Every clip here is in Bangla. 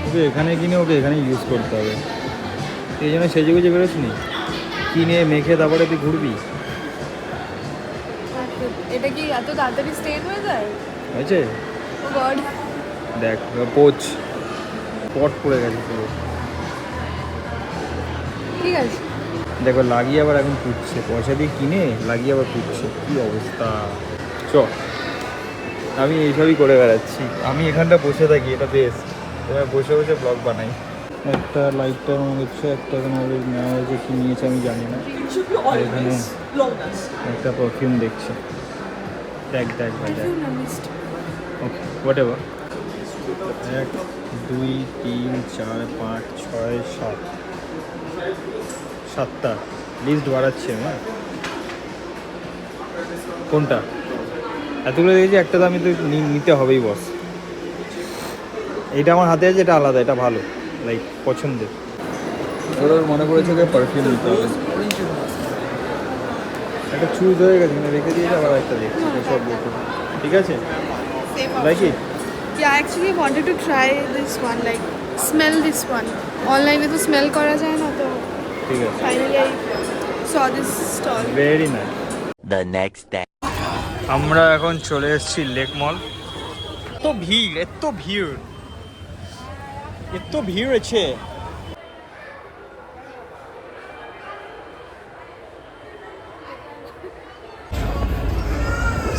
ওকে এখানে কিনে ওকে এখানে ইউজ করতে হবে, এই জন্য সেজে গুজে বেরোসনি, কিনে মেখে তারপরে তুই ঘুরবি। এটা কি এত তাড়াতাড়ি স্টেন হয়ে যায়? হয়েছে ও গড, দেখ পোচ পট পড়ে গেছে পুরো। ঠিক আছে। দেখো লাগিয়ে আবার এখন পুড়ছে, পয়সা দিয়ে কিনে লাগিয়ে আবার পুড়ছে, কী অবস্থা। চ আমি এইসবই করে বেড়াচ্ছি, আমি এখানটা বসে থাকি, এটা বেশ এবার বসে বসে ব্লগ বানাই। একটা লাইটটার মনে হচ্ছে একটা এখানে নেওয়া হয়েছে, কী নিয়েছে আমি জানি না। আর এখানে একটা পারফিউম দেখছি, দেখ দেখ ভাই দেখ। Okay what ever. 1 2 3 4 5 6 7 7টা লিস্ট বাড়াচ্ছি আমি। হ্যাঁ কোনটা এতগুলো দেখেছি, একটা তো আমি তো নিতে হবেই বস। এইটা আমার হাতে আছে, এটা আলাদা, এটা ভালো, লাইক পছন্দের। ওরা মনে করেছে যে পারফিউম নিতে হবে, একটা চুজ হয়ে গেছে, মানে রেখে দিয়েছে, আবার একটা দেখছি সব দেখে। ঠিক আছে like it. Yeah, actually I wanted to try this one, like smell this one. Online e to smell kora jay na, to ঠিক আছে finally I saw this stall. Very nice. The next day. আমরা এখন চলে এসেছি লেক মল। এত ভিড়, এত ভিড়, এত ভিড় আছে।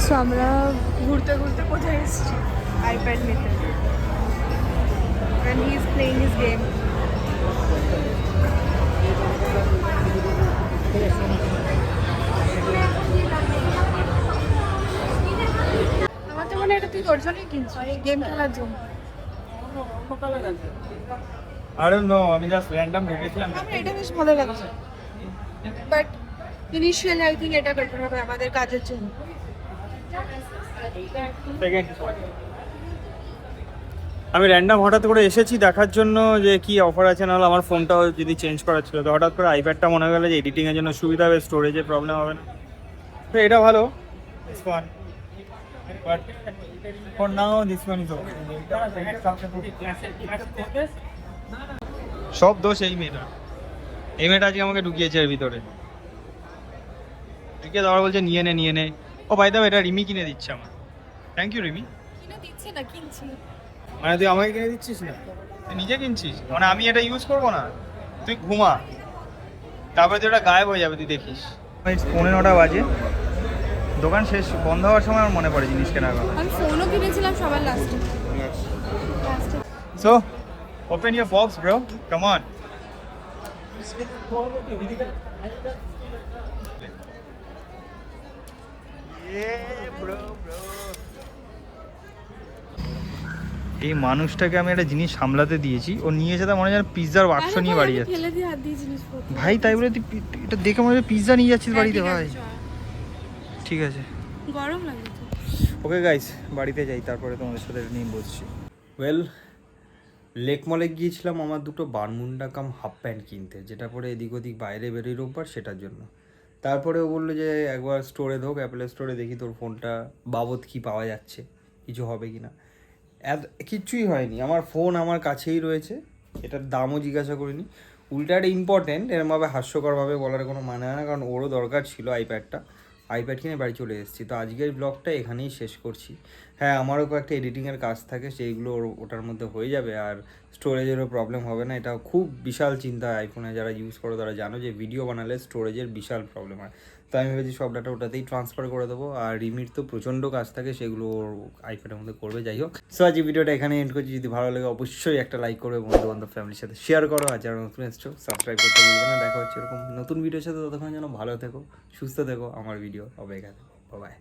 So আমরা ঘুরতে ঘুরতে কোথায় এসেছি? আইপ্যাড নিতে, and he is playing his game. আমার তো মনে হয় এটা তুই তোর জন্যই কিনছিস, গেম খেলার জন্য। I don't know, আমি জাস্ট র্যান্ডম ভেবেছিলাম। আমার এটা বেশ ভালো লাগছে, বাট ইনিশিয়ালি আই থিঙ্ক এটা বেটার হবে আমাদের কাজের জন্য। আমি র্যান্ডম হঠাৎ করে এসেছি দেখার জন্য যে কি অফার আছে, নাহলে আমার ফোনটাও যদি চেঞ্জ করার ছিল, তো হঠাৎ করে আইপ্যাডটা মনে গেলো যে এডিটিংয়ের জন্য সুবিধা হবে, স্টোরেজের প্রবলেম হবে না, তো এটা ভালো। It's fun. But for now this one is okay. সব দোষ এই মেয়েটা, এই মেয়েটা আজকে আমাকে ঢুকিয়েছে এর ভিতরে, ঢুকিয়ে দেওয়ার বলছে নিয়ে নে নিয়ে নে। ও ভাই দাও, এটা রিমি কিনে দিচ্ছে আমার, থ্যাংক ইউ রিমি। কিনে দিচ্ছে না, কিনছি। মানে তুই আমাকে কিনে দিচ্ছিস না, তুই নিজে কিনছিস, মানে আমি এটা ইউজ করবো না, তুই ঘুমা, তারপরে তুই ওটা গায়েব হয়ে যাবে, তুই দেখিস। 9:15 বাজে, দোকান শেষ, বন্ধ হওয়ার সময় আমার মনে পড়ে জিনিস কেনার কথা। আমি ফোনও কিনেছিলাম সবার লাস্টে। So, open your box, bro. Come on. Yeah, bro. এই মানুষটাকে আমি একটা জিনিস সামলাতে দিয়েছি, ও নিয়ে যেতে মনে হয় যেন পিৎজার বাক্স নিয়ে বাড়ি যাচ্ছে। ফেলে দিয়ে হাত দিয়ে জিনিসপত্র। ভাই তাই বলে তুই এটা দেখে মনে হয় পিৎজা নিয়ে যাচ্ছিস বাড়িতে ভাই। ঠিক আছে গরম লাগে তো। ওকে গাইস, বাড়িতে যাই, তারপরে তোমাদের সাথে নিয়ে বসছি। ওয়েল, লেক মলে গিয়েছিলাম আমার দুটো বারমুন্ডা কাম হাফ প্যান্ট কিনতে, যেটা পরে এদিক ওদিক বাইরে বেরোই রোববার, সেটার জন্য। তারপরে ও বললো যে একবার স্টোরে ঢোক, অ্যাপেল স্টোরে, দেখি তোর ফোনটা বাবদ কি পাওয়া যাচ্ছে, কিছু হবে কি না। কিচ্ছুই হয়নি, আমার ফোন আমার কাছেই রয়েছে, এটার দামও জিজ্ঞাসা করিনি। উল্টা একটা ইম্পর্টেন্ট, এরমভাবে হাস্যকরভাবে বলার কোনো মানে হয় না, কারণ ওরও দরকার ছিল আইপ্যাড কিনে বাড়ি চলে এসেছি। তো আজকের ব্লগটা এখানেই শেষ করছি। হ্যাঁ, আমারও কয়েকটা এডিটিংয়ের কাজ থাকে, সেইগুলো ওটার মধ্যে হয়ে যাবে, আর স্টোরেজেরও প্রবলেম হবে না। এটা খুব বিশাল চিন্তা, আইফোনে যারা ইউজ করো তারা জানো যে ভিডিও বানালে স্টোরেজের বিশাল প্রবলেম হয়। তো আমি ভেবেছি সব ডাটা ওটাতেই ট্রান্সফার করে দেবো, আর রিমির তো প্রচণ্ড কাজ থাকে, সেগুলো ওর আইপ্যাডের মধ্যে করবে। যাই হোক, সো আজ এই ভিডিওটা এখানে এন্ড করছি। যদি ভালো লাগে অবশ্যই একটা লাইক করবে, বন্ধু বান্ধব ফ্যামিলির সাথে শেয়ার করো, আর যারা নতুন এসছো সাবস্ক্রাইব করতে ভুলবে না। দেখা হচ্ছে এরকম নতুন ভিডিওর সাথে, ততক্ষণ যেন ভালো থেকো, সুস্থ থেকো, আমার ভিডিও হবে এখানে। বাই।